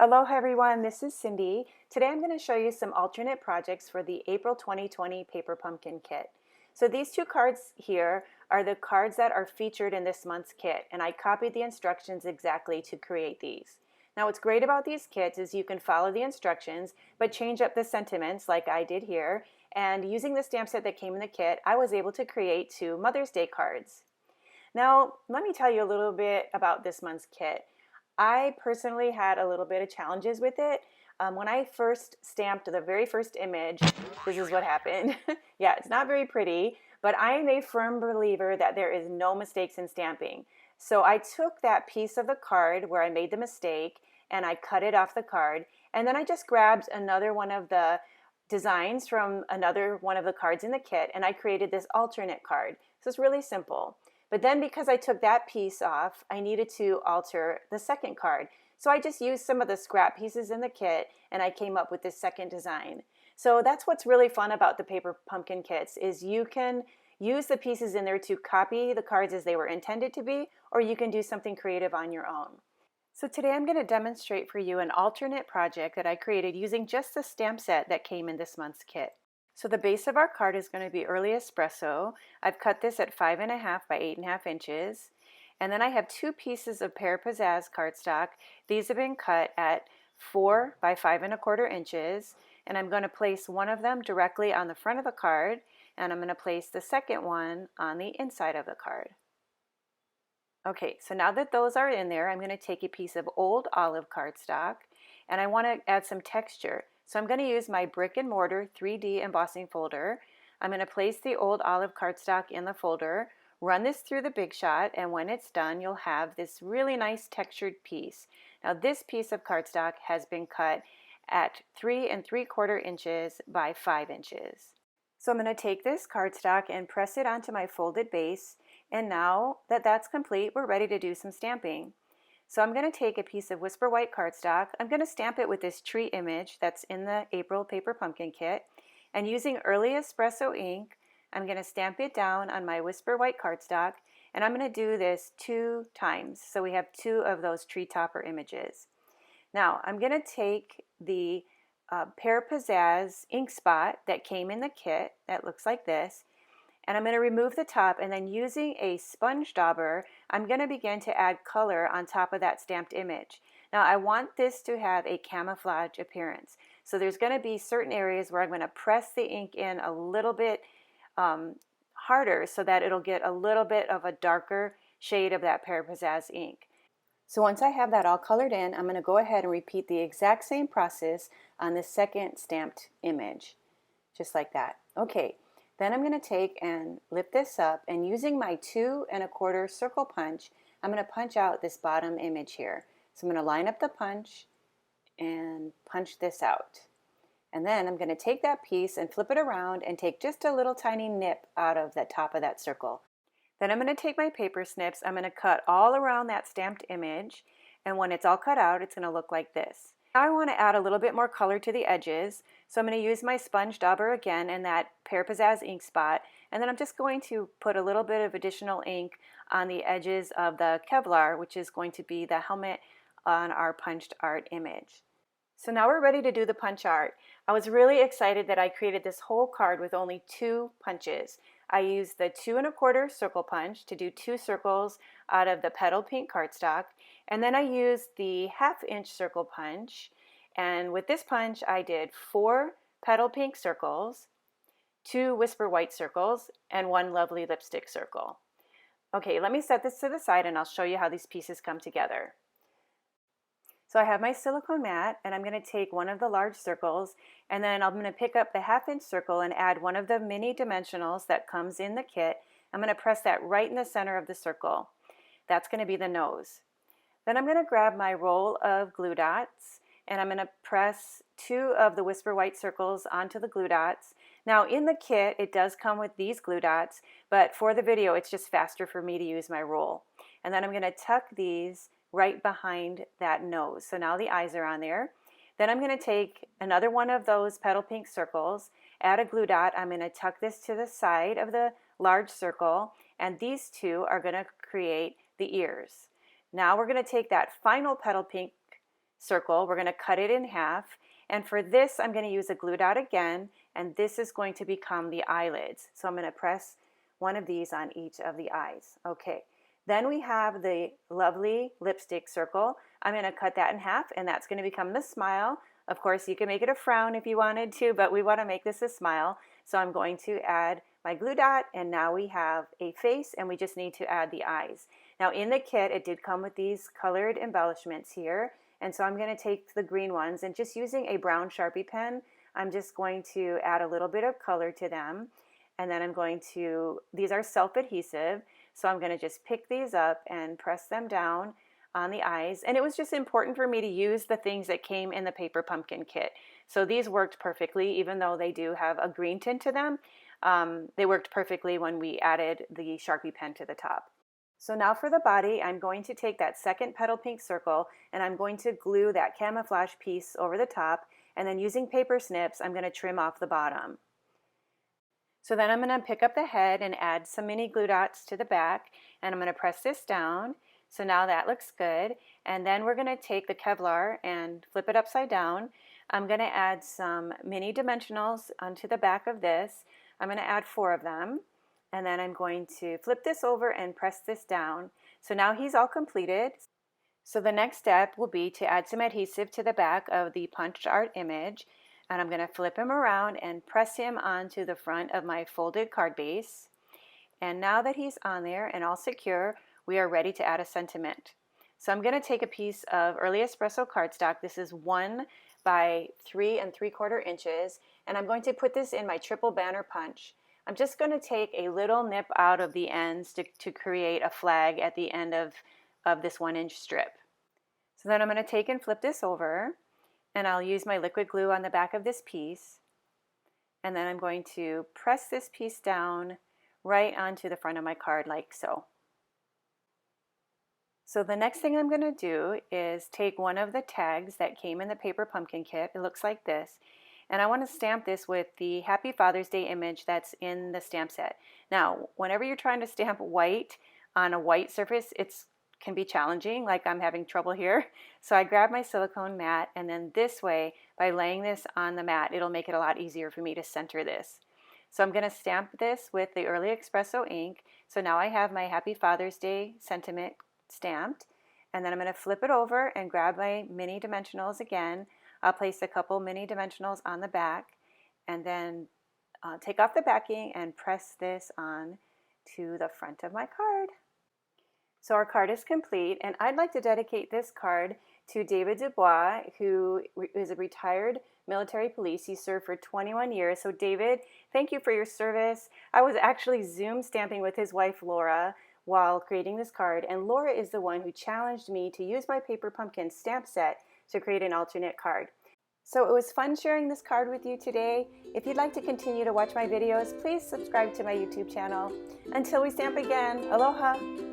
Aloha everyone, this is Cindy. Today I'm going to show you some alternate projects for the April 2020 Paper Pumpkin Kit. So these two cards here are the cards that are featured in this month's kit, and I copied the instructions exactly to create these. Now what's great about these kits is you can follow the instructions but change up the sentiments like I did here, and using the stamp set that came in the kit, I was able to create two Mother's Day cards. Now let me tell you a little bit about this month's kit. I personally had a little bit of challenges with it. When I first stamped the very first image, this is what happened. Yeah, it's not very pretty, but I am a firm believer that there is no mistakes in stamping. So I took that piece of the card where I made the mistake and I cut it off the card, and then I just grabbed another one of the designs from another one of the cards in the kit and I created this alternate card. So it's really simple. But then because I took that piece off, I needed to alter the second card. So I just used some of the scrap pieces in the kit and I came up with this second design. So that's what's really fun about the Paper Pumpkin kits is you can use the pieces in there to copy the cards as they were intended to be, or you can do something creative on your own. So today I'm going to demonstrate for you an alternate project that I created using just the stamp set that came in this month's kit. So the base of our card is going to be Early Espresso. I've cut this at 5.5 by 8.5 inches. And then I have two pieces of Pear Pizzaz cardstock. These have been cut at 4 by 5.25 inches. And I'm going to place one of them directly on the front of the card. And I'm going to place the second one on the inside of the card. Okay, so now that those are in there, I'm going to take a piece of old olive cardstock. And I want to add some texture. So I'm going to use my Brick and Mortar 3D embossing folder. I'm going to place the old olive cardstock in the folder, run this through the Big Shot, and when it's done, you'll have this really nice textured piece. Now this piece of cardstock has been cut at 3 3/4 inches by 5 inches. So I'm going to take this cardstock and press it onto my folded base, and now that that's complete, we're ready to do some stamping. So I'm going to take a piece of Whisper White cardstock. I'm going to stamp it with this tree image that's in the April Paper Pumpkin Kit. And using Early Espresso ink, I'm going to stamp it down on my Whisper White cardstock. And I'm going to do this 2 times. So we have 2 of those tree topper images. Now I'm going to take the Pear Pizzaz ink spot that came in the kit that looks like this. And I'm going to remove the top, and then using a sponge dauber, I'm going to begin to add color on top of that stamped image. Now I want this to have a camouflage appearance. So there's going to be certain areas where I'm going to press the ink in a little bit harder so that it'll get a little bit of a darker shade of that Pear Pizzaz ink. So once I have that all colored in, I'm going to go ahead and repeat the exact same process on the second stamped image, just like that. Okay. Then I'm going to take and lift this up, and using my 2 1/4 circle punch, I'm going to punch out this bottom image here. So I'm going to line up the punch and punch this out. And then I'm going to take that piece and flip it around and take just a little tiny nip out of the top of that circle. Then I'm going to take my paper snips, I'm going to cut all around that stamped image, and when it's all cut out, it's going to look like this. Now I want to add a little bit more color to the edges, so I'm going to use my sponge dauber again and that Pear Pizzaz ink spot, and then I'm just going to put a little bit of additional ink on the edges of the Kevlar, which is going to be the helmet on our punched art image. So now we're ready to do the punch art. I was really excited that I created this whole card with only 2 punches. I used the 2 1/4 circle punch to do 2 circles out of the petal pink cardstock, and then I used the 1/2 inch circle punch, and with this punch I did 4 petal pink circles, 2 Whisper White circles, and 1 lovely lipstick circle. Okay, let me set this to the side and I'll show you how these pieces come together. So I have my silicone mat, and I'm going to take one of the large circles, and then I'm going to pick up the 1/2 inch circle and add one of the mini dimensionals that comes in the kit. I'm going to press that right in the center of the circle. That's going to be the nose. Then I'm going to grab my roll of glue dots, and I'm going to press 2 of the Whisper White circles onto the glue dots. Now in the kit, it does come with these glue dots, but for the video, it's just faster for me to use my roll. And then I'm going to tuck these right behind that nose. So now the eyes are on there. Then I'm going to take another one of those petal pink circles, add a glue dot. I'm going to tuck this to the side of the large circle, and these 2 are going to create the ears. Now we're going to take that final petal pink circle. We're going to cut it in half. And for this, I'm going to use a glue dot again, and this is going to become the eyelids. So I'm going to press one of these on each of the eyes. Okay. Then we have the lovely lipstick circle. I'm going to cut that in half, and that's going to become the smile. Of course, you can make it a frown if you wanted to, but we want to make this a smile. So I'm going to add my glue dot, and now we have a face, and we just need to add the eyes. Now in the kit, it did come with these colored embellishments here, and so I'm going to take the green ones, and just using a brown Sharpie pen, I'm just going to add a little bit of color to them. And then I'm going to, these are self-adhesive, so I'm going to just pick these up and press them down on the eyes. And it was just important for me to use the things that came in the paper pumpkin kit. So these worked perfectly, even though they do have a green tint to them. They worked perfectly when we added the Sharpie pen to the top. So now for the body, I'm going to take that second petal pink circle, and I'm going to glue that camouflage piece over the top, and then using paper snips, I'm going to trim off the bottom. So then I'm going to pick up the head and add some mini glue dots to the back, and I'm going to press this down. So now that looks good. And then we're going to take the Kevlar and flip it upside down. I'm going to add some mini dimensionals onto the back of this. I'm going to add 4 of them. And then I'm going to flip this over and press this down. So now he's all completed. So the next step will be to add some adhesive to the back of the punched art image. And I'm going to flip him around and press him onto the front of my folded card base. And now that he's on there and all secure, we are ready to add a sentiment. So I'm going to take a piece of early espresso cardstock. This is 1 by 3 3/4 inches, and I'm going to put this in my triple banner punch. I'm just going to take a little nip out of the ends to create a flag at the end of this 1-inch strip. So then I'm going to take and flip this over, and I'll use my liquid glue on the back of this piece, and then I'm going to press this piece down right onto the front of my card like so. So the next thing I'm going to do is take one of the tags that came in the paper pumpkin kit. It looks like this. And I want to stamp this with the Happy Father's Day image that's in the stamp set. Now, whenever you're trying to stamp white on a white surface, it can be challenging, like I'm having trouble here. So I grab my silicone mat, and then this way, by laying this on the mat, it'll make it a lot easier for me to center this. So I'm going to stamp this with the Early Espresso ink. So now I have my Happy Father's Day sentiment stamped, and then I'm going to flip it over and grab my mini dimensionals again. I'll place a couple mini dimensionals on the back, and then take off the backing and press this on to the front of my card. So our card is complete, and I'd like to dedicate this card to David Dubois, who is a retired military police. He served for 21 years. So David, thank you for your service. I was actually Zoom stamping with his wife Laura while creating this card, and Laura is the one who challenged me to use my paper pumpkin stamp set to create an alternate card. So it was fun sharing this card with you today. If you'd like to continue to watch my videos, please subscribe to my YouTube channel. Until we stamp again, aloha!